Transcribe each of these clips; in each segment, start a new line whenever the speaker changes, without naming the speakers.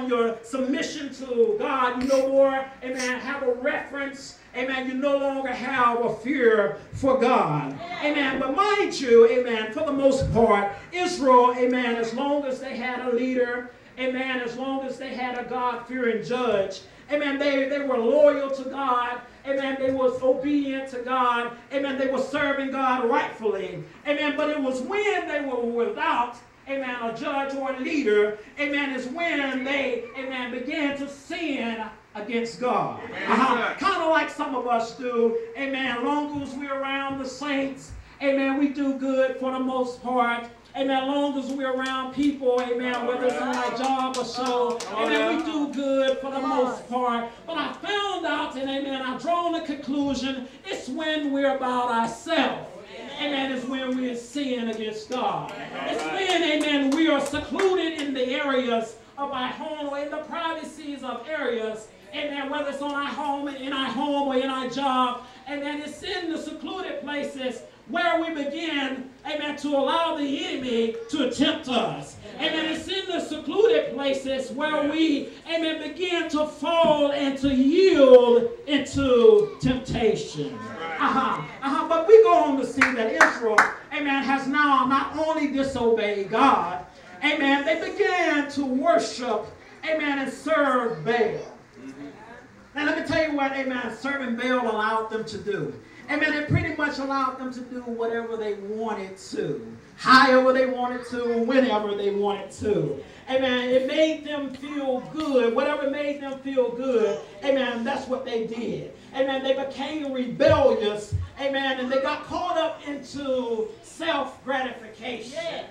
on your submission to God, you no more, amen, have a reference. Amen. You no longer have a fear for God. Amen. But mind you, amen, for the most part, Israel, amen, as long as they had a leader, amen, as long as they had a God-fearing judge, amen, they were loyal to God. Amen. They was obedient to God. Amen. They were serving God rightfully. Amen. But it was when they were without, amen, a judge or a leader, amen, is when they, amen, began to sin against God. Kind of like some of us do. Amen. Long as we're around the saints, amen, we do good for the most part. Amen. Long as we're around people, amen, whether it's on our job or so, amen, we do good for the most part. But I found out, and amen, I've drawn a conclusion, it's when we're about ourselves. Amen, is when we are sin against God. It's when, amen, we are secluded in the areas of our home or in the privacies of areas, amen, whether it's on our home, in our home or in our job, amen, it's in the secluded places where we begin, amen, to allow the enemy to tempt us. Amen, it's in the secluded places where we, amen, begin to fall and to yield into temptation. But we go on to see that Israel, amen, has now not only disobeyed God, amen, they began to worship, amen, and serve Baal. And let me tell you what, amen, serving Baal allowed them to do. Amen, it pretty much allowed them to do whatever they wanted to, however they wanted to, whenever they wanted to. Amen, it made them feel good. Whatever made them feel good, amen, that's what they did. Amen, they became rebellious, amen, and they got caught up into self-gratification.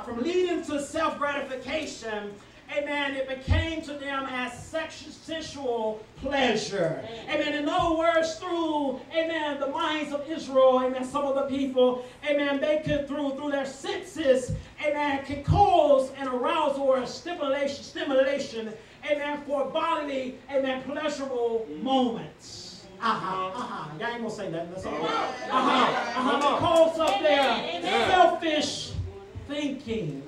From leading to self-gratification, amen, it became to them as sensual pleasure. Amen. In other words, through, amen, the minds of Israel, amen, some of the people, amen, they could, through their senses, amen, can cause an arousal or a stimulation, amen, for bodily, amen, pleasurable moments. Y'all ain't gonna say that. That's all right. Because of their selfish thinking.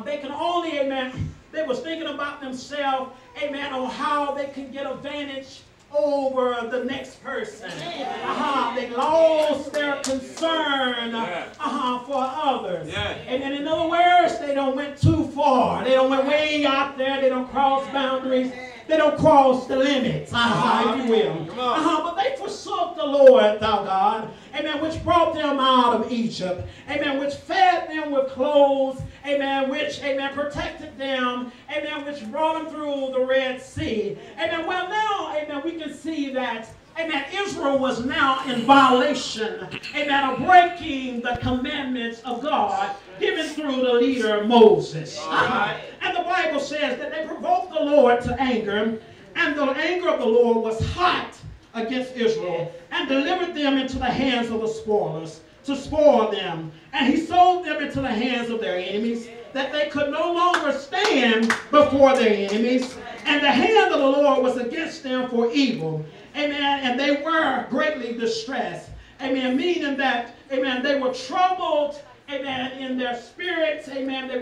They can only, amen, they was thinking about themselves, amen, on how they can get advantage over the next person. They lost their concern for others. And then in other words, they don't went too far. They don't went way out there. They don't cross boundaries. They don't cross the limits, if you will. But they forsook the Lord, thou God, amen, which brought them out of Egypt, amen, which fed them with clothes, amen, which, amen, protected them, amen, which brought them through the Red Sea. Amen. Well, now, amen, we can see that, amen, Israel was now in violation, amen, of breaking the commandments of God given through the leader Moses. And the Bible says that they provoked the Lord to anger, and the anger of the Lord was hot against Israel, and delivered them into the hands of the spoilers to spoil them. And he sold them into the hands of their enemies, that they could no longer stand before their enemies. And the hand of the Lord was against them for evil. Amen. And they were greatly distressed. Amen. Meaning that, amen, they were troubled, amen, in their spirits. Amen. They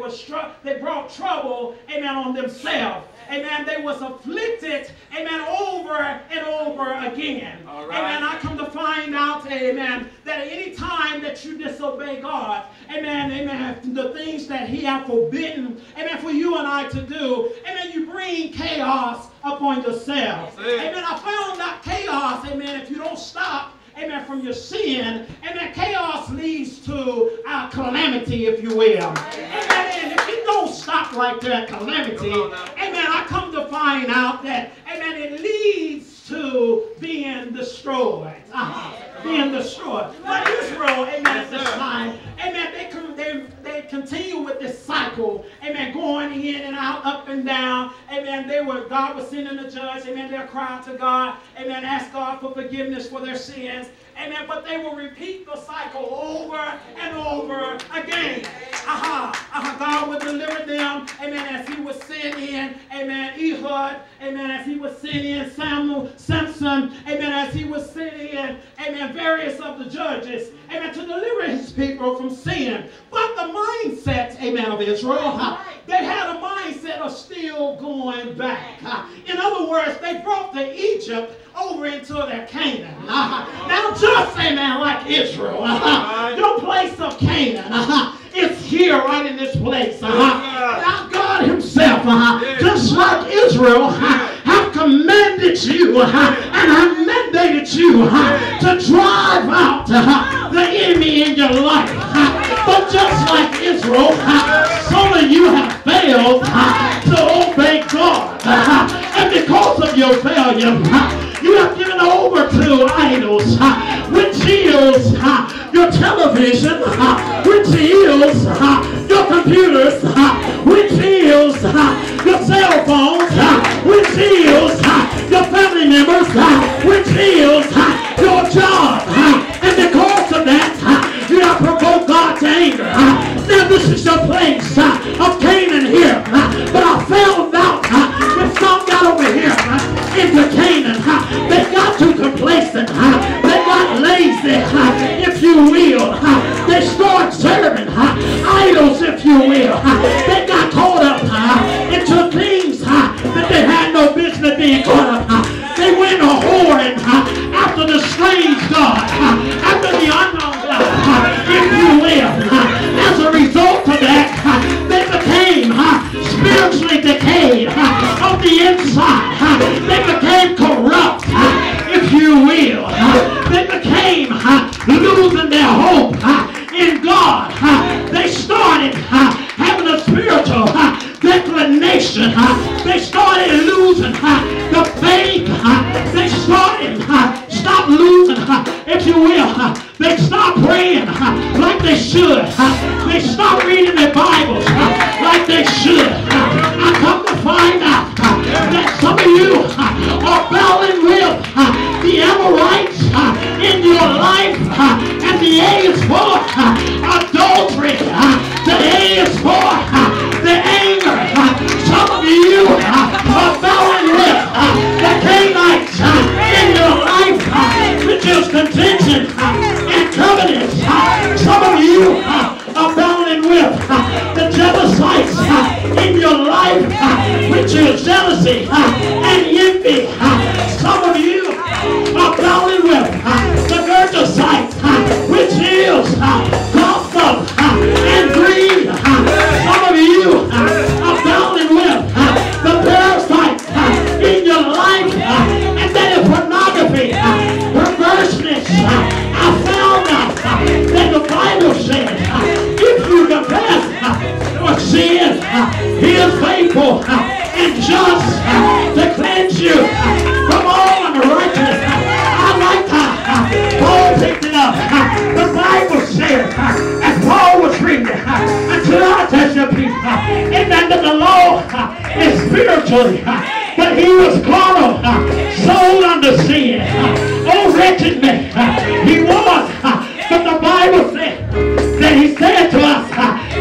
brought trouble, amen, on themselves. Amen. They was afflicted, amen, over and over again. Amen. I come to find out, amen, that any time that you disobey God, amen, amen, the things that he has forbidden, amen, for you and I to do, amen, you bring chaos upon yourself. Amen. I found out chaos, amen, if you don't stop, amen, from your sin, amen, chaos leads to calamity, if you will. Amen. And if you don't stop right there at calamity, amen, I come to find out that, amen, it leads to being destroyed. Being destroyed. But Israel, amen, at this time, amen, they continue with this cycle, amen, going in and out, up and down, amen. God was sending a judge, amen, they'll cry to God, amen, ask God for forgiveness for their sins, amen, but they will repeat the cycle over and over again. God would deliver them, amen, as he was sent in, amen, Ehud, amen, as he was sent in Samson, amen, as he was sent in, amen, various of the judges, amen, to deliver his people from sin. But the mindset, amen, of Israel, they had a mindset that are still going back. In other words, they brought the Egypt over into their Canaan. Now just, amen, like Israel, your place of Canaan is here right in this place. Now God himself, just like Israel, have commanded you and have mandated you to drive out the enemy in your life. But just like Israel, some of you have failed to obey God. And because of your failure, you have given over to idols, which is your television, which is your computers, which is your cell phones, which is your family members, which is your job. And because of that, you have provoked God's anger. Now this is your place of Canaan here. But I found out when some got over here into Canaan, they got too complacent. They got lazy, if you will. They started serving idols, if you will. They got caught up into things that they had no business being caught up. They went a-whoring after the strange God, after the unknown God, if you will. As a result of that, they became spiritually decayed on the inside. They became corrupt, if you will. They became losing their hope in God. They started having a spiritual declination. They started losing the faith. They started stop losing, if you will. They stopped praying like they should. They stopped reading their Bibles like they should. I come to find out that some of you are battling with the Amorites in your life, and the A is for adultery. The A is for the anger. Some of you are battling with the Canaanites in your life, which is contention and covenants. Some of you are battling with the Jebusites in your life, which is jealousy and envy. Some of you are battling with the Gergesites, which is gossip and greed. Some of you are battling with the parasites in your life, and that is pornography, perverseness. I found out that the Bible says, if you confess your sin, he is faithful and just to cleanse you from all unrighteousness. I like how Paul picked it up. The Bible says, as Paul was reading it, until I touch your people, amen, that the law is spiritually, but he was carnal, sold under sin. Oh, wretched man he was. But the Bible said that he said to us,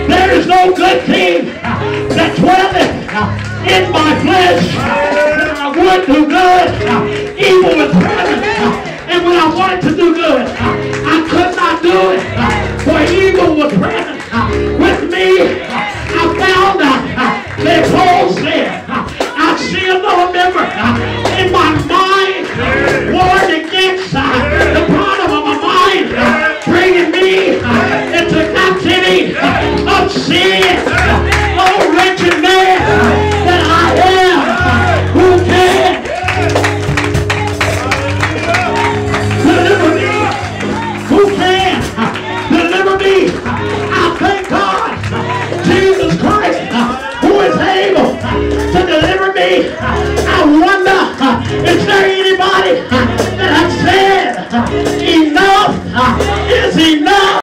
there is no good thing that dwelleth in my flesh, that I would do good, evil was present, and when I wanted to do good, I could not do it, for evil was present with me. I found out that Paul said, I still don't remember in my mind, warred against the bottom of my mind, bringing me into captivity of sin. Oh, wretched man that I am, who can deliver me? Who can deliver me? I thank God, Jesus Christ, who is able to deliver me. I wonder, is there anybody that has said enough is enough?